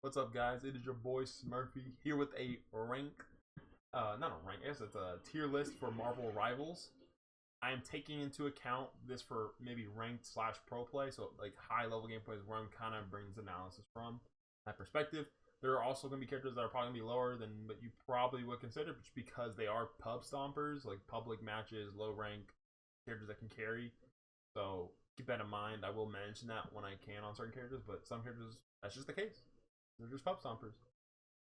What's up, guys? It is your boy Smurfy here with a not a rank, I guess it's a tier list for Marvel Rivals. I am taking into account this for maybe ranked slash pro play, so like high level gameplay is where I'm kind of bringing analysis from that perspective. There are also going to be characters that are probably going to be lower than what you probably would consider, just because they are pub stompers, like public matches, low rank characters that can carry. So keep that in mind. I will mention that when I can on certain characters, but some characters that's just the case. They're just pub stompers.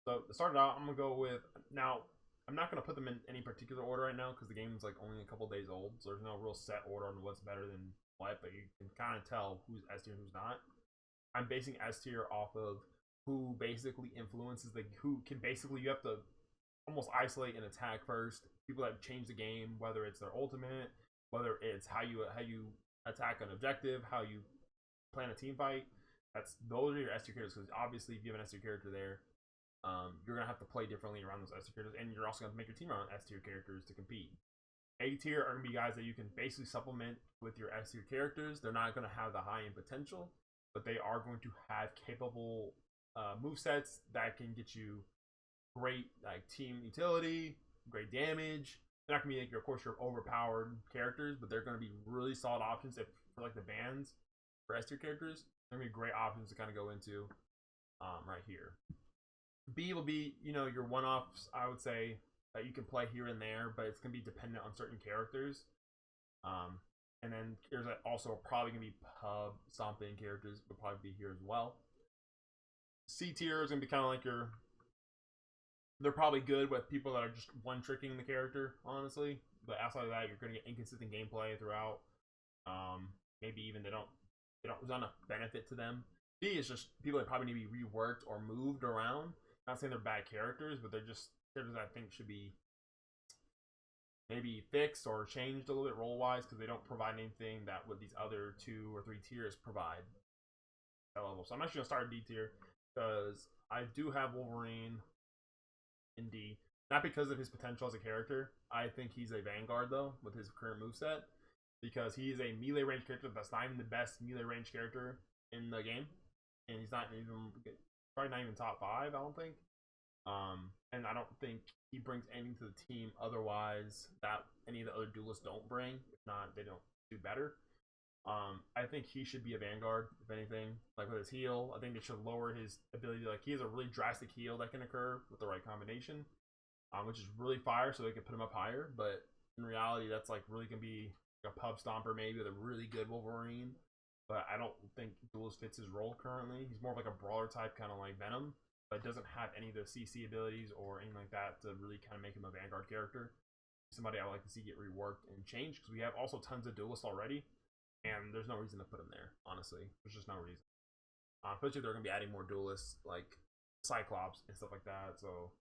So to start it out, I'm gonna go with now. I'm not gonna put them in any particular order right now because the game's like only a couple days old, so there's no real set order on what's better than what. But you can kind of tell who's S tier and who's not. I'm basing S tier off of who basically influences the who can basically you have to almost isolate and attack first. People that change the game, whether it's their ultimate, whether it's how you attack an objective, how you plan a team fight. Those are your S tier characters because obviously if you have an S tier character there, you're gonna have to play differently around those S tier characters, and you're also gonna make your team around S tier characters to compete. A tier are gonna be guys that you can basically supplement with your S tier characters. They're not gonna have the high end potential, but they are going to have capable move sets that can get you great like team utility, great damage. They're not gonna be like of course your overpowered characters, but they're gonna be really solid options if for like the bans for S tier characters. They're gonna be great options to kind of go into right here. B will be your one-offs. I would say that you can play here and there, but it's gonna be dependent on certain characters. Um, and then there's also probably gonna be pub stomping characters will probably be here as well. C tier is gonna be kind of like your. They're probably good with people that are just one tricking the character, honestly. But outside of that, you're gonna get inconsistent gameplay throughout. Maybe even there's not enough benefit to them. B is just people that probably need to be reworked or moved around. Not saying they're bad characters, but they're just characters that I think should be maybe fixed or changed a little bit role wise because they don't provide anything that what these other 2 or 3 tiers provide at that level. So I'm actually gonna start D tier because I do have Wolverine in D. Not because of his potential as a character. I think he's a Vanguard though with his current moveset because he's a melee range character that's not even the best melee range character in the game, and he's not even probably not even top 5. I don't think. And I don't think he brings anything to the team otherwise that any of the other duelists don't bring. If not, they don't do better. I think he should be a Vanguard, if anything. Like with his heal, I think they should lower his ability. Like he has a really drastic heal that can occur with the right combination, which is really fire. So they can put him up higher. But in reality, that's like really gonna be like a pub stomper maybe with a really good Wolverine. But I don't think Duelist fits his role currently. He's more of like a brawler type, kind of like Venom, but doesn't have any of the CC abilities or anything like that to really kind of make him a Vanguard character. Somebody I would like to see get reworked and changed because we have also tons of duelists already, and there's no reason to put him there. Honestly, there's just no reason. Especially if they're going to be adding more duelists like Cyclops and stuff like that. So,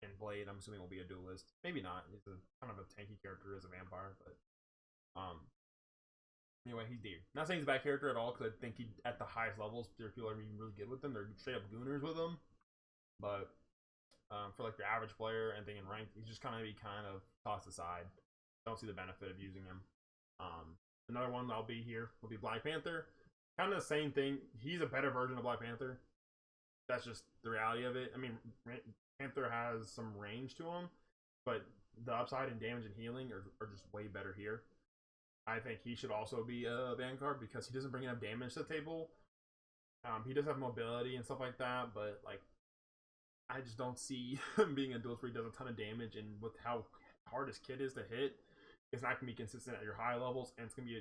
and Blade, I'm assuming will be a duelist. Maybe not. He's a kind of a tanky character as a vampire, but anyway, he's D. Not saying he's a bad character at all because I think he at the highest levels, there are people that are really good with him. They're straight up gooners with him, but for like your average player and thing in ranked, he's just kind of tossed aside. Don't see the benefit of using him. Another one that'll be here will be Black Panther. Kind of the same thing. He's a better version of Black Panther. That's just the reality of it. I mean, Panther has some range to him, but the upside and damage and healing are just way better here. I think he should also be a Vanguard because he doesn't bring enough damage to the table. He does have mobility and stuff like that, but like I just don't see him being a duelist where he does a ton of damage, and with how hard his kit is to hit, it's not gonna be consistent at your high levels, and it's gonna be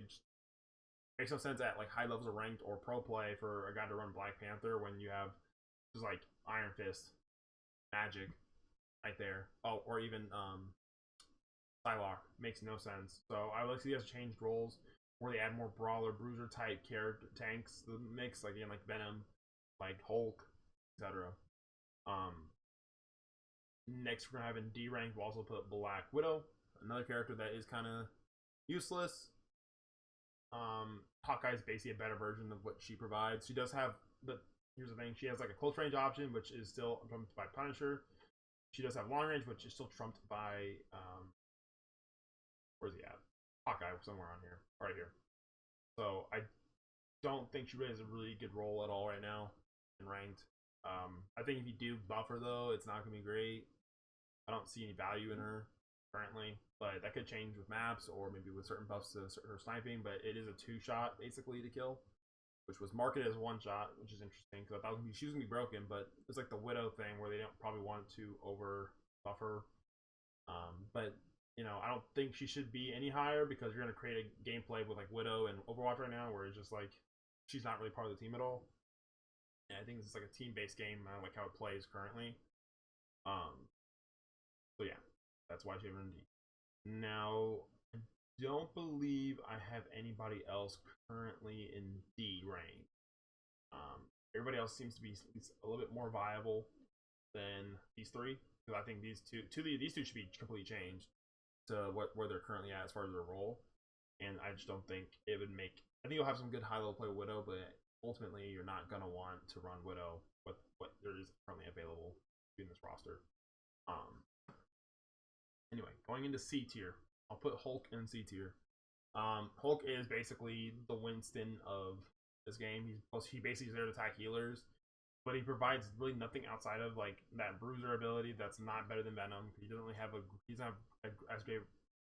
makes no sense at like high levels of ranked or pro play for a guy to run Black Panther when you have just like Iron Fist, Magic, right there. Oh, or even Psylocke makes no sense. So I like to see us changed roles where they add more brawler, bruiser type character tanks. The mix like again like Venom, like Hulk, etc. Next we're gonna have in D rank. We'll also put Black Widow, another character that is kind of useless. Hawkeye is basically a better version of what she provides. She does have, but here's the thing: she has like a close range option, which is still trumped by Punisher. She does have long range, which is still trumped by where's he at? Hawkeye, somewhere on here, right here. So I don't think she really has a really good role at all right now in ranked. I think if you do buff her though, it's not gonna be great. I don't see any value in her currently, but that could change with maps or maybe with certain buffs to her sniping. But it is a 2-shot basically to kill, which was marketed as 1-shot, which is interesting because I thought she was gonna be broken, but it's like the Widow thing where they don't probably want to over buff her. But you know, I don't think she should be any higher because you're gonna create a gameplay with like Widow and Overwatch right now where it's just like she's not really part of the team at all. And I think it's like a team-based game. I like how it plays currently. So yeah, that's why she have an D. Now, I don't believe I have anybody else currently in D rank. Everybody else seems to be a little bit more viable than these three because I think these two should be completely changed to where they're currently at as far as their role. And I just don't think it would make. I think you'll have some good high level play with Widow, but ultimately you're not gonna want to run Widow with what there is currently available in this roster. Anyway, going into C tier, I'll put Hulk in C tier. Hulk is basically the Winston of this game. He basically is there to attack healers, but he provides really nothing outside of like that bruiser ability that's not better than Venom. He doesn't really have as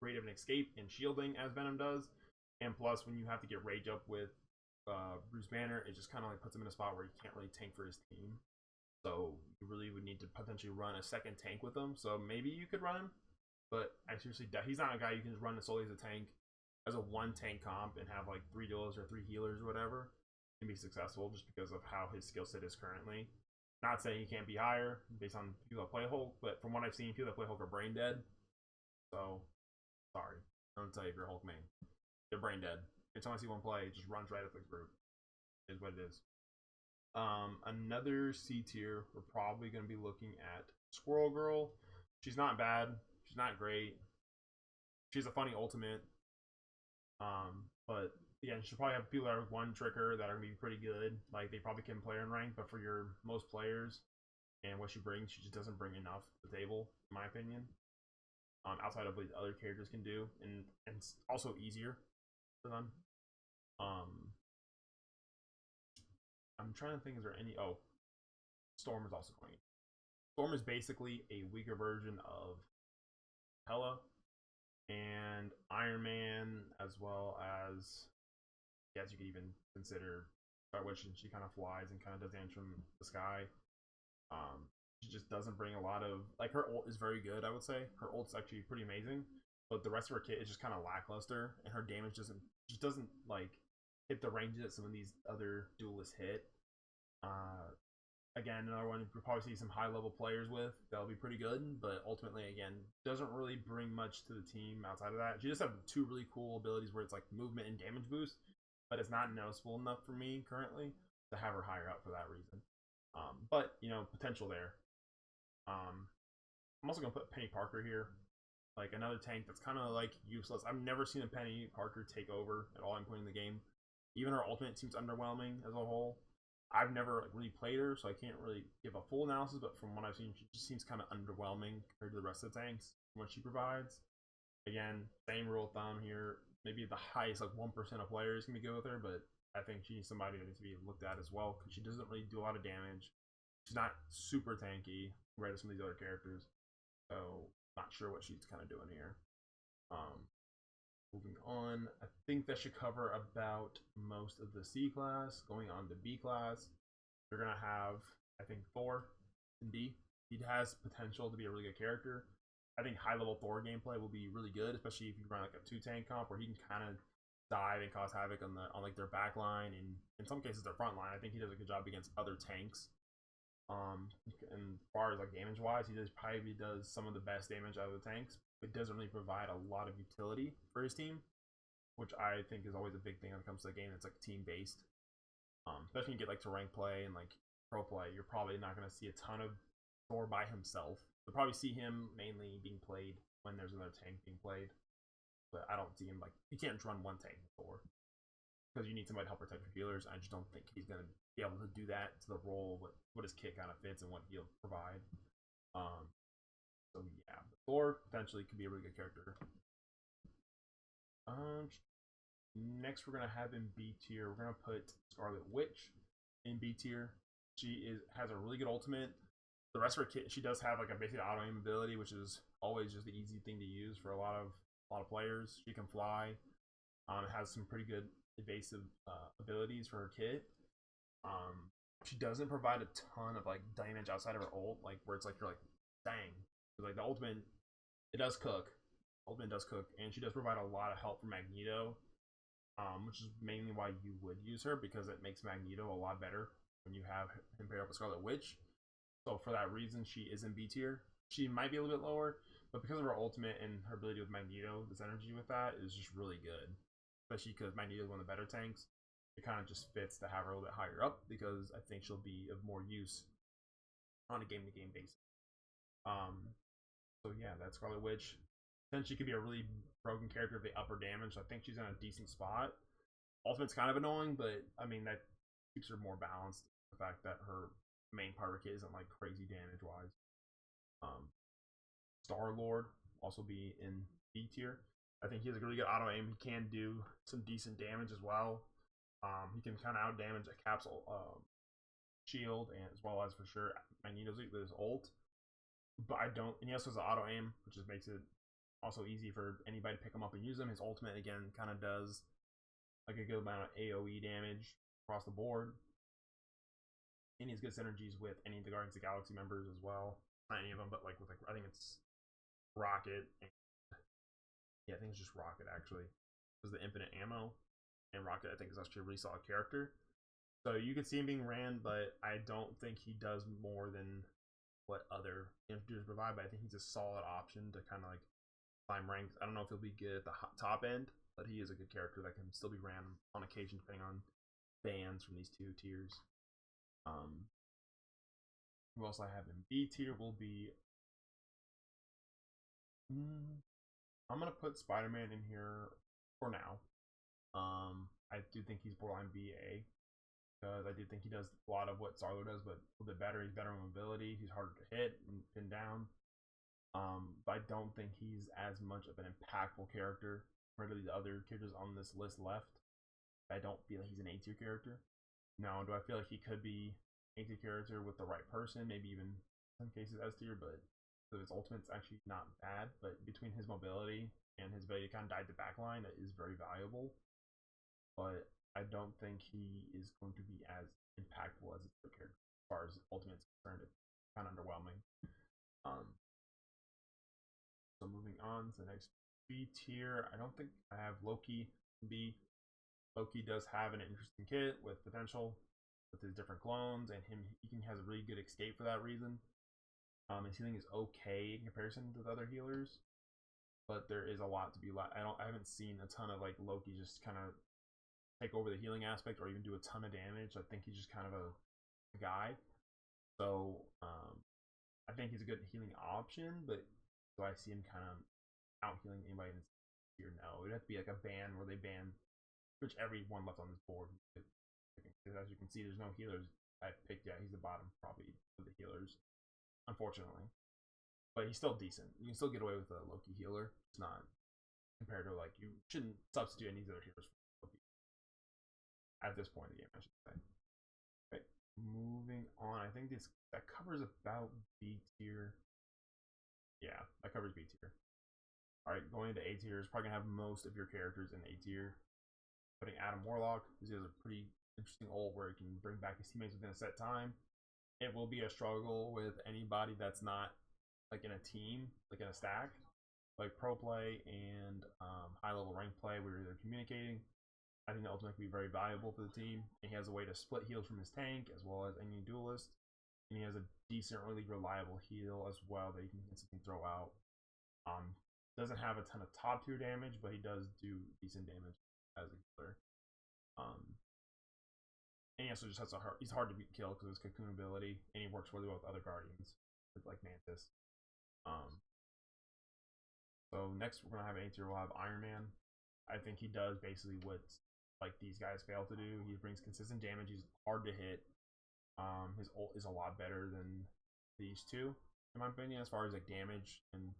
great of an escape and shielding as Venom does. And plus, when you have to get rage up with Bruce Banner, it just kind of like puts him in a spot where he can't really tank for his team. So you really would need to potentially run a second tank with him. So maybe you could run him, but I seriously doubt he's not a guy you can just run solely as a tank, as a 1-tank comp and have like 3 duels or 3 healers or whatever and be successful just because of how his skill set is currently. Not saying he can't be higher based on people that play Hulk, but from what I've seen, people that play Hulk are brain dead. So sorry, I don't tell you if you're Hulk main, they're brain dead. Every time I see one play, it just runs right up the group. Is what it is. Another C tier, we're probably going to be looking at Squirrel Girl. She's not bad. She's not great. She's a funny ultimate. But yeah, she'll probably have people that are one tricker that are going to be pretty good. Like they probably can play her in rank, but for your most players and what she brings, she just doesn't bring enough to the table, in my opinion. Outside of what other characters can do, and it's also easier for them. I'm trying to think, is there any? Oh, Storm is also going. Storm is basically a weaker version of Hela and Iron Man, as well as, yes, you could even consider which she kind of flies and kind of does dance from the sky. She just doesn't bring a lot of, like, her ult is very good, I would say. Her ult's actually pretty amazing, but the rest of her kit is just kind of lackluster, and her damage doesn't like hit the range that some of these other duelists hit. Again, another one you'll probably see some high level players with that'll be pretty good, but ultimately, again, doesn't really bring much to the team outside of that. She just have 2 really cool abilities where it's like movement and damage boost, but it's not noticeable enough for me currently to have her higher up for that reason. But you know, potential there. I'm also gonna put Penny Parker here, like another tank that's kind of like useless. I've never seen a Penny Parker take over at all. I'm playing the game. Even her ultimate seems underwhelming as a whole. I've never really played her, so I can't really give a full analysis. But from what I've seen, she just seems kind of underwhelming compared to the rest of the tanks and what she provides. Again, same rule of thumb here. Maybe the highest like 1% of players can be good with her, but I think she needs somebody that needs to be looked at as well because she doesn't really do a lot of damage. She's not super tanky compared to some of these other characters. So not sure what she's kind of doing here. Moving on, I think that should cover about most of the C class. Going on to B class, you're gonna have, I think, Thor in D. He has potential to be a really good character. I think high level Thor gameplay will be really good, especially if you run like a 2-tank comp where he can kind of dive and cause havoc on like their back line and in some cases their front line. I think he does a good job against other tanks. And as far as like damage wise, he probably does some of the best damage out of the tanks, but doesn't really provide a lot of utility for his team, which I think is always a big thing when it comes to the game that's like team based. Especially when you get like to rank play and like pro play, you're probably not going to see a ton of Thor by himself. You'll probably see him mainly being played when there's another tank being played, but I don't see him like, you can't just run one tank with Thor because you need somebody to help protect your healers. I just don't think he's going to be able to do that to the role, what his kit kind of fits and what he'll provide. So yeah, Thor potentially could be a really good character. Next we're gonna have in B tier, we're gonna put Scarlet Witch in B tier. has a really good ultimate. The rest of her kit, she does have like a basic auto aim ability, which is always just the easy thing to use for a lot of players. She can fly. It has some pretty good evasive abilities for her kit. She doesn't provide a ton of like damage outside of her ult, like where it's like you're like, dang, like the ultimate, it does cook. Ultimate does cook, and she does provide a lot of help for Magneto, which is mainly why you would use her, because it makes Magneto a lot better when you have him paired up with Scarlet Witch. So for that reason, she is in B tier. She might be a little bit lower, but because of her ultimate and her ability with Magneto, this energy with that is just really good. Especially because Magneto is one of the better tanks. It kind of just fits to have her a little bit higher up, because I think she'll be of more use on a game-to-game basis. So yeah, that's Scarlet Witch. Then she could be a really broken character if they up her damage. So I think she's in a decent spot. Ultimate's kind of annoying, but I mean that keeps her more balanced. The fact that her main part of her kit isn't like crazy damage wise. Star Lord also be in B tier. I think he has a really good auto aim. He can do some decent damage as well. He can kind of out damage a capsule shield, and as well as for sure Magneto's with his ult. But I don't, and he also has an auto aim, which just makes it also easy for anybody to pick him up and use him. His ultimate again kind of does like a good amount of AoE damage across the board. And he has good synergies with any of the Guardians of the Galaxy members as well. Not any of them, but like with like I think it's Rocket. And, yeah, I think it's just Rocket actually. Because the infinite ammo, and Rocket I think is actually a really solid character. So you could see him being ran, but I don't think he does more than what other introducers provide. But I think he's a solid option to kind of like climb ranks. I don't know if he'll be good at the top end, but he is a good character that can still be ran on occasion depending on bans from these two tiers. Who else I have in B tier will be. I'm gonna put Spider-Man in here for now. I do think he's borderline BA, because I do think he does a lot of what Star-Lord does, but a little bit better. He's better in mobility. He's harder to hit and pin down. But I don't think he's as much of an impactful character compared to the other characters on this list left. I don't feel like he's an A tier character. Now, do I feel like he could be A tier character with the right person? Maybe even in some cases S tier, but so his ultimate's actually not bad. But between his mobility and his ability to kind of dive the backline, that is very valuable. But I don't think he is going to be as impactful as his other character as far as ultimate's concerned. It's kind of underwhelming. So moving on to the next B tier, I don't think I have Loki B. Loki does have an interesting kit with potential with his different clones, and he has a really good escape for that reason. His healing is okay in comparison to the other healers, but there is a lot to be. I haven't seen a ton of like Loki just kind of take over the healing aspect or even do a ton of damage. I think he's just kind of a guy. So I think he's a good healing option, but do I see him kind of out healing anybody in this tier? No, it'd have to be like a ban where they ban which everyone left on this board. As you can see, there's no healers I picked yet. He's the bottom probably of the healers, unfortunately. But he's still decent. You can still get away with a Loki healer. It's not compared to like you shouldn't substitute any other healers for Loki at this point in the game, I should say. Okay, moving on. I think that covers about B tier. Yeah, that covers B tier. All right, going into A tier is probably gonna have most of your characters in A tier. Putting Adam Warlock, because he has a pretty interesting ult where he can bring back his teammates within a set time. It will be a struggle with anybody that's not like in a team, like in a stack, like pro play and high level rank play where they're communicating. I think the ultimate can be very valuable for the team. And he has a way to split heals from his tank as well as any duelist. And he has a decent, really reliable heal as well that he can instantly throw out. Doesn't have a ton of top tier damage, but he does do decent damage as a healer. And he also just has he's hard to kill because of his cocoon ability, and he works really well with other guardians, like Mantis. So next we're gonna have A tier. We'll have Iron Man. I think he does basically what like these guys fail to do. He brings consistent damage. He's hard to hit. His ult is a lot better than these two, in my opinion, as far as like damage and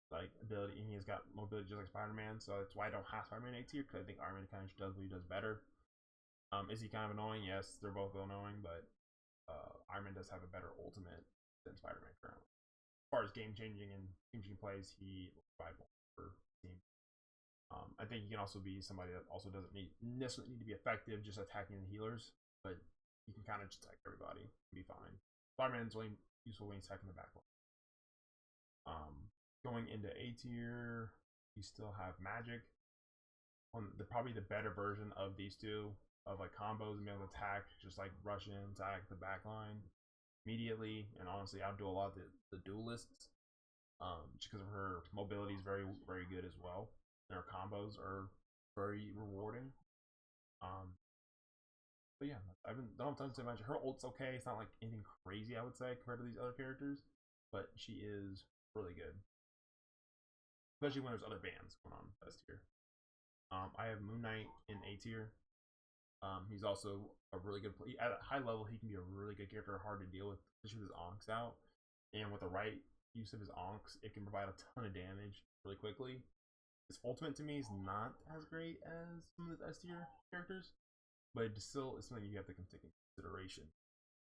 like ability. And he's got mobility just like Spider-Man, so that's why I don't have Spider-Man A tier, because I think Iron Man kind of does what he does better. Is he kind of annoying? Yes, they're both annoying, but Iron Man does have a better ultimate than Spider-Man currently. As far as game changing plays, he rival for team. I think he can also be somebody that also doesn't necessarily need to be effective just attacking the healers, but you can kind of just attack everybody and be fine. Spider-Man's only useful when he's attacking the backline. Going into A tier, you still have Magic. Probably the better version of these two, of like combos and being able to attack, just like rush in, attack the backline immediately. And honestly, I'll do a lot of the duelists, just because of her mobility is very, very good as well. And her combos are very rewarding. But yeah, I don't have to imagine her ult's okay. It's not like anything crazy, I would say, compared to these other characters, but she is really good, especially when there's other bands going on S tier. I have Moon Knight in A tier. He's also a really good play. At a high level, he can be a really good character, hard to deal with, especially with his onks out. And with the right use of his onks, it can provide a ton of damage really quickly. His ultimate to me is not as great as some of the S tier characters, but it still is something you have to take into consideration.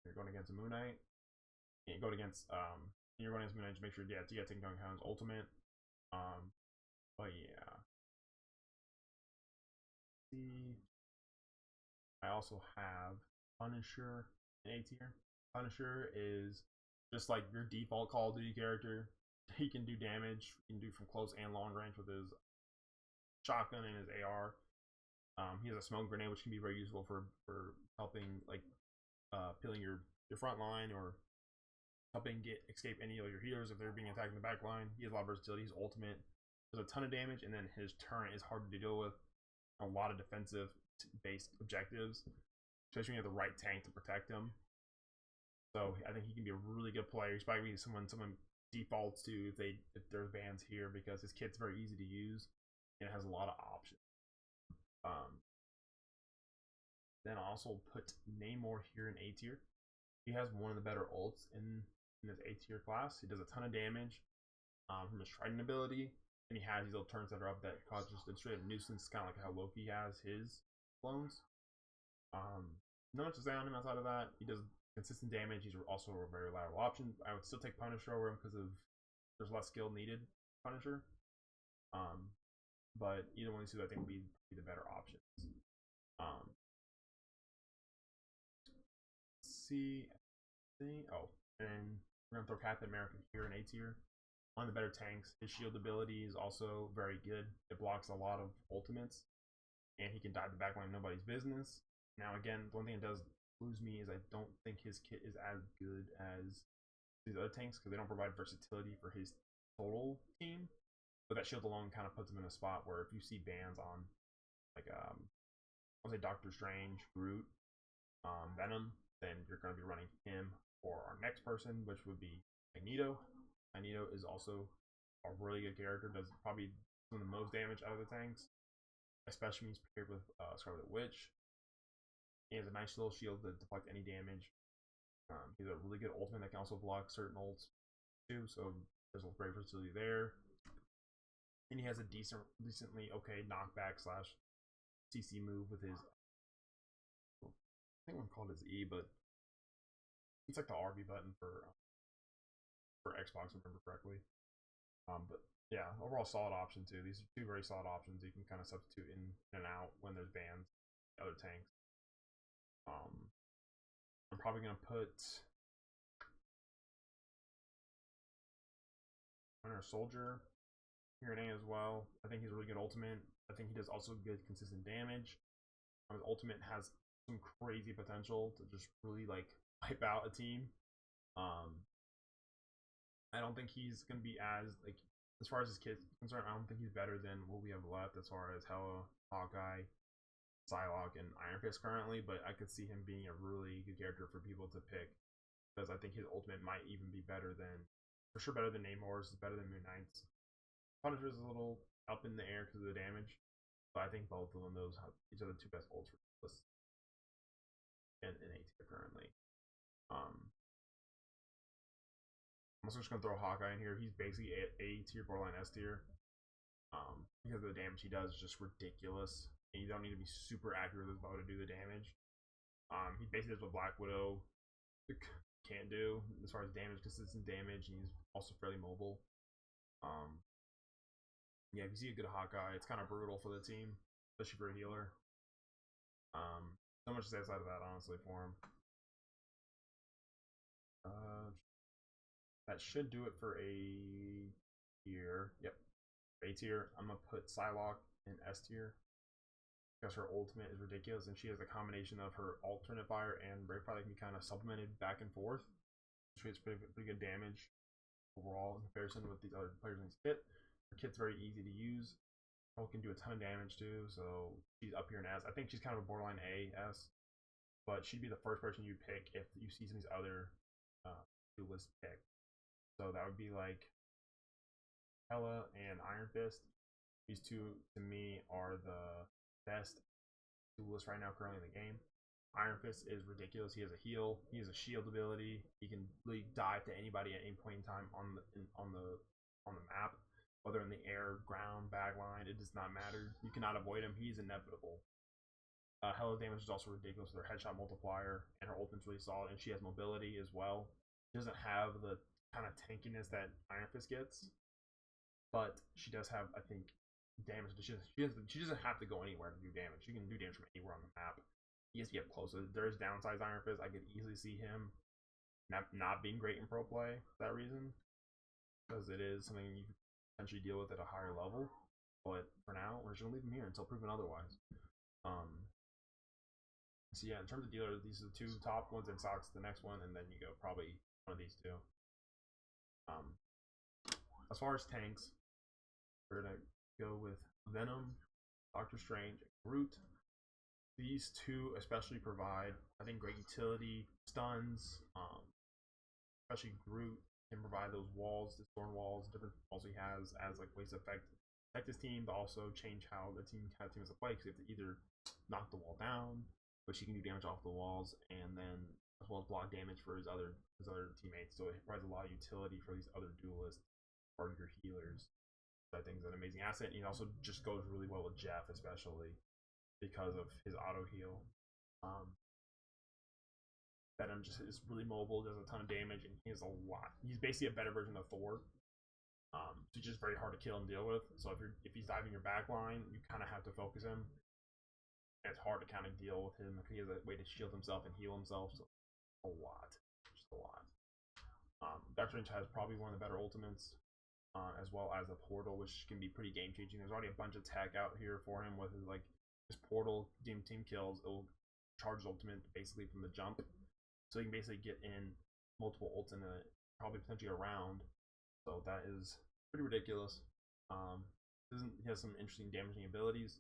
You're going against a Moon Knight, and you're going against Moon Knight to make sure you take into account his ultimate. But yeah. I also have Punisher in A tier. Punisher is just like your default Call of Duty character. He can do damage. He can do from close and long range with his shotgun and his AR. He has a smoke grenade, which can be very useful for helping like peeling your front line or helping escape any of your healers if they're being attacked in the back line. He has a lot of versatility. His ultimate does a ton of damage, and then his turret is hard to deal with. A lot of defensive based objectives, especially when you have the right tank to protect him. So I think he can be a really good player. He's probably someone defaults to if there's bans here, because his kit's very easy to use and it has a lot of options. Then I'll also put Namor here in A tier. He has one of the better ults in this A tier class. He does a ton of damage from his Trident ability, and he has these little turns that are up that cause just a straight up nuisance, kind of like how Loki has his clones. Not much to say on him outside of that. He does consistent damage. He's also a very reliable option. I would still take Punisher over him because of there's less skill needed. Punisher. But either one of these two I think would be the better options. See. Oh, and we're gonna throw Captain America here in A tier. One of the better tanks. His shield ability is also very good. It blocks a lot of ultimates, and he can dive the backline nobody's business. Now, again, the one thing that does lose me is I don't think his kit is as good as these other tanks because they don't provide versatility for his total team. But that shield alone kind of puts him in a spot where if you see bans on, like, I'll say Doctor Strange, Groot, Venom, then you're going to be running him for our next person, which would be Magneto. Magneto is also a really good character, does probably some of the most damage out of the tanks, especially when he's paired with Scarlet Witch. He has a nice little shield to deflect any damage. He's a really good ultimate that can also block certain ults too, so there's a great versatility there. And he has a decently okay knockback slash CC move with his, I think one called his E, but it's like the RB button for Xbox, if I remember correctly. But yeah, overall solid option too. These are two very solid options you can kind of substitute in and out when there's bans, other tanks. I'm probably gonna put Winter Soldier here in A as well. I think he's a really good ultimate. I think he does also good consistent damage. His ultimate has some crazy potential to just really like wipe out a team. I don't think he's gonna be as far as his kit's concerned, I don't think he's better than what we have left as far as Hela, Hawkeye, Psylocke, and Iron Fist currently, but I could see him being a really good character for people to pick because I think his ultimate might even be better than, for sure, better than Namor's, better than Moon Knight's. Punisher's a little up in the air because of the damage, but I think both of them, these are the two best ults for this in A tier currently. I'm also just gonna throw Hawkeye in here. He's basically A tier, borderline S tier. Because of the damage he does is just ridiculous. And you don't need to be super accurate with his bow to do the damage. He basically does what Black Widow can do as far as damage, consistent damage, and he's also fairly mobile. Yeah, if you see a good Hawkeye, it's kind of brutal for the team, especially for a healer. So much to say outside of that, honestly, for him. That should do it for A tier. Yep, A tier. I'm gonna put Psylocke in S tier because her ultimate is ridiculous, and she has a combination of her alternate fire and break fire that can be kind of supplemented back and forth, which creates pretty good damage overall in comparison with these other players in this kit. Her kit's very easy to use. Hulk can do a ton of damage too, so she's up here in S. I think she's kind of a borderline A, S, but she'd be the first person you pick if you see some of these other duelist pick. So that would be like Hela and Iron Fist. These two, to me, are the best duelists right now currently in the game. Iron Fist is ridiculous. He has a heal. He has a shield ability. He can really dive to anybody at any point in time on the map, whether in the air, ground, backline. It does not matter. You cannot avoid him. He's inevitable. Hela's damage is also ridiculous with her headshot multiplier, and her ultimate's really solid, and she has mobility as well. She doesn't have the kind of tankiness that Iron Fist gets, but she does have, I think, damage. She doesn't have to go anywhere to do damage. She can do damage from anywhere on the map. He has to get close. So there is downsides Iron Fist. I could easily see him not being great in pro play for that reason, because it is something you can potentially deal with at a higher level. But for now, we're just gonna leave him here until proven otherwise. So yeah, in terms of dealers, these are the two top ones, and Socks the next one, and then you go probably one of these two. As far as tanks, we're gonna go with Venom, Doctor Strange, and Groot. These two especially provide, I think, great utility, stuns. Especially Groot can provide those walls, the thorn walls, different walls he has as like ways to affect his team, but also change how the team has to play, because they have to either knock the wall down, which he can do damage off the walls, and then as well as block damage for his other teammates. So it provides a lot of utility for these other duelists or your healers. So I think is an amazing asset. And he also just goes really well with Jeff, especially because of his auto heal. Venom just is really mobile, does a ton of damage, and he has a lot. He's basically a better version of Thor. So just very hard to kill and deal with. So if he's diving your back line, you kind of have to focus him. And it's hard to kind of deal with him if he has a way to shield himself and heal himself. So a lot, just a lot. Doctor Strange has probably one of the better ultimates, as well as a portal, which can be pretty game changing. There's already a bunch of tech out here for him with his portal team kills. It'll charge his ultimate basically from the jump, so you can basically get in multiple ults in probably potentially a round. So that is pretty ridiculous. He has some interesting damaging abilities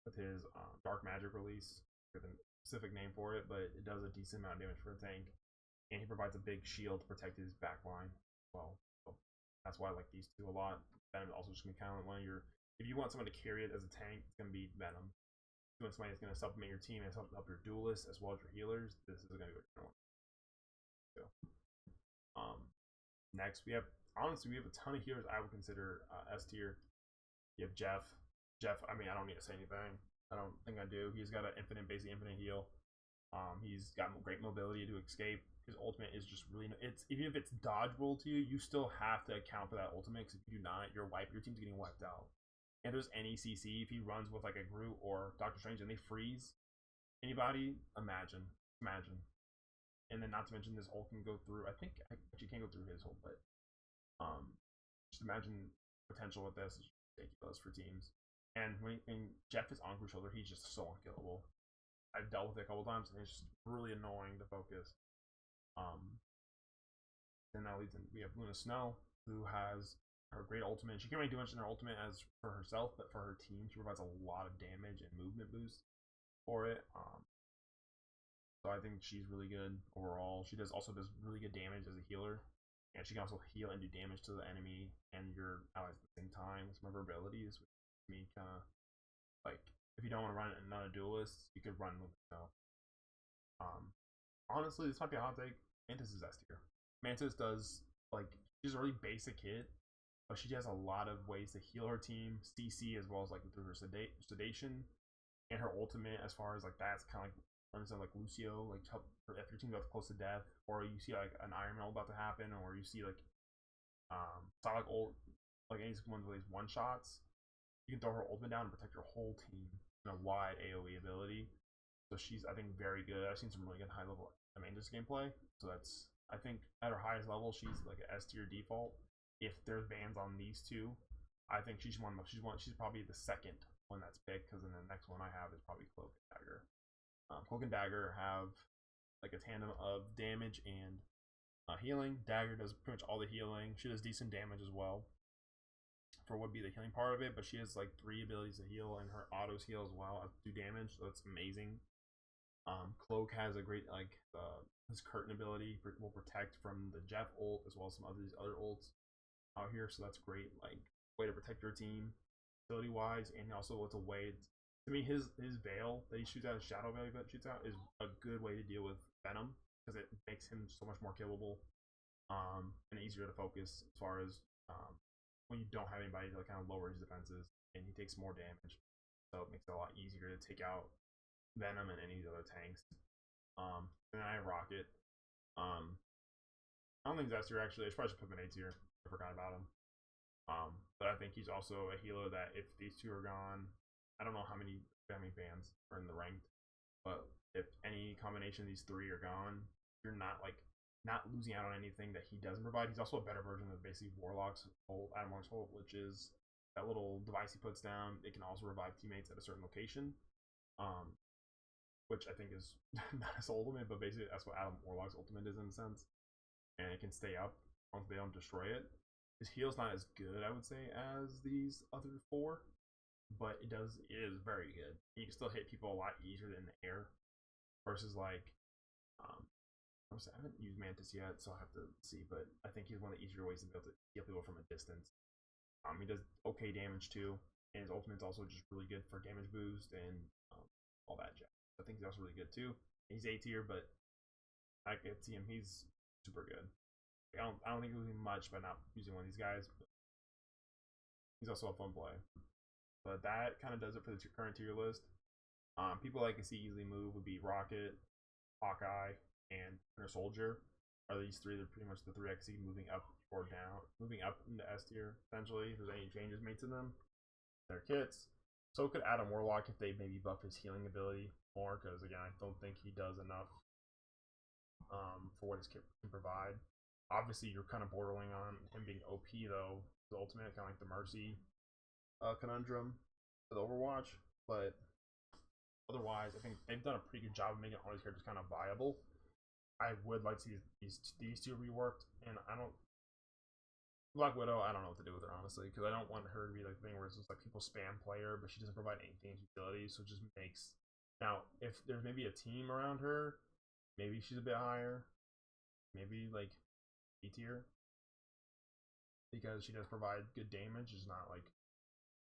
with his dark magic release. With a specific name for it, but it does a decent amount of damage for a tank, and he provides a big shield to protect his back line. Well, so that's why I like these two a lot. Venom is also just gonna be kind of one of your, if you want someone to carry it as a tank, it's gonna be Venom. If you want somebody that's gonna supplement your team and help your duelists as well as your healers, this is gonna be what one. So, next we have a ton of healers I would consider S tier. You have Jeff. I mean, I don't need to say anything. I don't think I do. He's got an basically infinite heal. He's got great mobility to escape. His ultimate is just really, even if it's dodgeable to you, you still have to account for that ultimate, because if you do not, your team's getting wiped out. And there's any CC, if he runs with like a Groot or Doctor Strange and they freeze anybody, imagine. And then not to mention this ult can go through, I think actually can't go through his ult, but just imagine potential with this is ridiculous for teams. And when Jeff is on Groot's shoulder, he's just so unkillable. I've dealt with it a couple times, and it's just really annoying to focus. Then that leads in, we have Luna Snow, who has her great ultimate. She can't really do much in her ultimate as for herself, but for her team, she provides a lot of damage and movement boost for it. So I think she's really good overall. She also does really good damage as a healer, and she can also heal and do damage to the enemy and your allies at the same time with some of her abilities, which to me kind of like, if you don't want to run another duelist, you could run with Snow. Honestly, this might be a hot take. Mantis is S tier. Mantis does, like, she's a really basic hit, but she has a lot of ways to heal her team, CC, as well as like through her sedation, and her ultimate, as far as like that's kind of like for instance, like Lucio, like help if your team's about to close to death, or you see like an Iron Man about to happen, or you see like it's not like old like any one of these one shots. You can throw her ultimate down and protect your whole team in a wide AoE ability. So she's, I think, very good. I've seen some really good high level Amanda's gameplay. So that's, I think, at her highest level, she's like an S tier default. If there's bans on these two, I think she's probably the second one that's picked, because then the next one I have is probably Cloak and Dagger. Cloak and Dagger have like a tandem of damage and healing. Dagger does pretty much all the healing. She does decent damage as well for what would be the healing part of it, but she has like 3 abilities to heal, and her autos heal as well as do damage, so it's amazing. Cloak has a great his curtain ability will protect from the Jeff ult as well as some of these other ults out here, so that's great. Like way to protect your team ability wise, and also it's a way to me his veil that he shoots out, his shadow veil that shoots out, is a good way to deal with Venom because it makes him so much more killable and easier to focus as far as when you don't have anybody to kind of lower his defenses, and he takes more damage, so it makes it a lot easier to take out Venom and any of the other tanks. And then I have Rocket. I don't think that's tier actually. I probably should put him in A tier. I forgot about him. But I think he's also a healer that if these two are gone, I don't know how many bans are in the ranked, but if any combination of these 3 are gone, you're not losing out on anything that he doesn't provide. He's also a better version of basically Warlock's ult, Adam Warlock's ult, which is that little device he puts down. It can also revive teammates at a certain location. Which I think is not his ultimate, but basically that's what Adam Warlock's ultimate is in a sense. And it can stay up once they don't destroy it. His heal's not as good, I would say, as these other 4, but it is very good. You can still hit people a lot easier than the air, versus like I haven't used Mantis yet, so I'll have to see, but I think he's one of the easier ways to be able to heal people from a distance. He does okay damage too, and his ultimate's also just really good for damage boost and all that jazz. I think he's also really good too. He's A tier, but I can see him. He's super good. I don't think he'll do much by not using one of these guys, but he's also a fun play. But that kind of does it for the current tier list. People I can see easily move would be Rocket, Hawkeye, and Winter Soldier. Are these 3? They're pretty much the 3 I can see moving up or down, moving up into S tier essentially. If there's any changes made to them, their kits. So could Adam Warlock if they maybe buff his healing ability more, because again, I don't think he does enough for what his kit can provide. Obviously, you're kind of bordering on him being OP though. The ultimate, kind of like the Mercy conundrum with Overwatch, but otherwise, I think they've done a pretty good job of making all these characters kind of viable. I would like to see these 2 reworked, and I don't. Black Widow, I don't know what to do with her honestly, because I don't want her to be like the thing where it's just like people spam player, but she doesn't provide anything utility, so it just makes. Now, if there's maybe a team around her, maybe she's a bit higher, maybe like B tier, because she does provide good damage. It's not like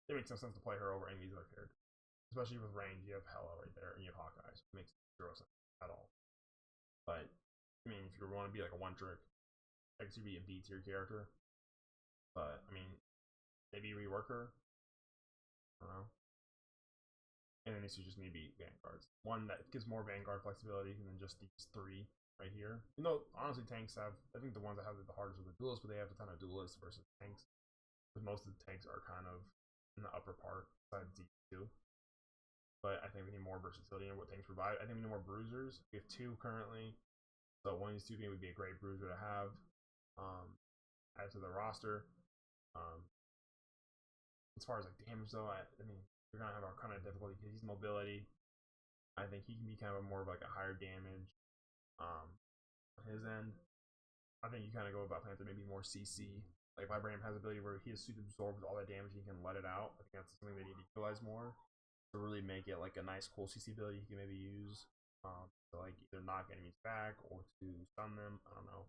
it makes no sense to play her over any of these other characters, especially with range. You have Hela right there, and you have Hawkeye, so it makes 0 sense at all. But I mean, if you want to be like a one trick, I could see be a B tier character. But I mean, maybe rework her. I don't know. And then these are just maybe Vanguards. One that gives more Vanguard flexibility than just these 3 right here. You know, honestly, tanks have. I think the ones that have it the hardest are the duelists, but they have a ton of duelists versus tanks. Because most of the tanks are kind of in the upper part, besides these 2. But I think we need more versatility in what tanks provide. I think we need more bruisers. We have 2 currently, so one of these 2 would be a great bruiser to have. Add to the roster. As far as like damage though, I mean, you're gonna have our kind of difficulty because he's mobility. I think he can be kind of more of like a higher damage on his end. I think you kind of go about Panther maybe more CC. Like Vibranium has ability where he has suit absorbs all that damage, he can let it out. I think that's something they need to utilize more to really make it like a nice cool CC ability he can maybe use to like either knock enemies back or to stun them. I don't know,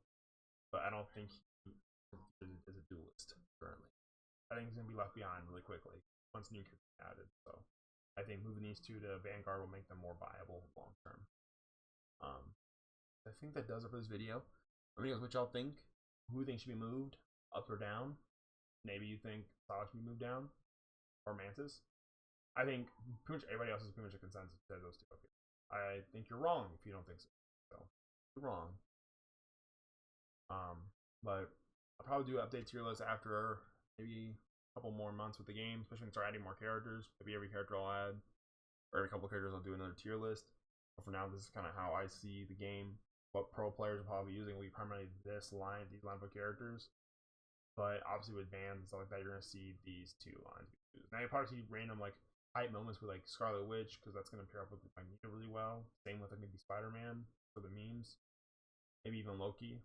but I don't think he is a duelist currently. I think he's gonna be left behind really quickly once new characters added. So I think moving these 2 to Vanguard will make them more viable long term. I think that does it for this video. Let me know what y'all think. Who you think should be moved up or down? Maybe you think Solid should be moved down, or Mantis. I think pretty much everybody else is pretty much a consensus to those 2 up here. I think you're wrong if you don't think so. So you're wrong. But I'll probably do an update tier list after maybe a couple more months with the game, especially when we start adding more characters. Maybe every character I'll add, or every couple of characters I'll do another tier list. But for now, this is kind of how I see the game. What pro players are probably using will be primarily these line of characters. But obviously with bans and stuff like that, you're gonna see these two lines. Now you probably see random like hype moments with like Scarlet Witch because that's gonna pair up with Magneto really well. Same with like maybe Spider-Man for the memes. Maybe even Loki.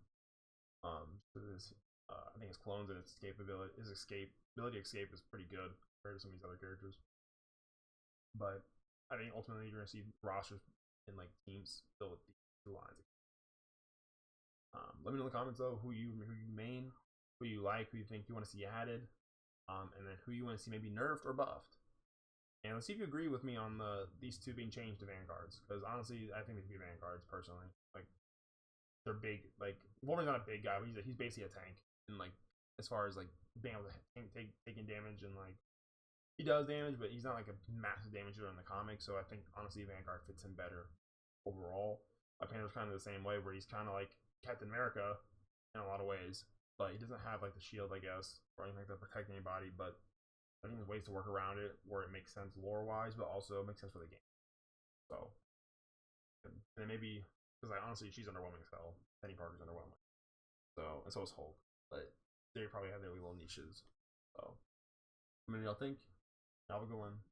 His, I think his clones and its ability to escape is pretty good compared to some of these other characters. But I think ultimately you're gonna see rosters in like teams filled with these two lines. Let me know in the comments though who you main, who you like, who you think you want to see added, and then who you want to see maybe nerfed or buffed. And let's see if you agree with me on these two being changed to Vanguards, because honestly, I think they should be Vanguards personally. Like they're big. Like Wolverine's not a big guy, but he's basically a tank, and like as far as like being able to taking damage and like he does damage, but he's not like a massive damager in the comics. So I think honestly Vanguard fits him better overall. Panther's kind of the same way, where he's kind of like Captain America in a lot of ways, but he doesn't have like the shield, I guess, or anything like that to protect anybody. But I think there's ways to work around it where it makes sense lore wise, but also makes sense for the game. So, and maybe because like honestly, she's underwhelming as hell. Penny Parker's underwhelming. So, and so is Hulk, but they probably have their little niches. So, I mean, y'all think? Have a good one.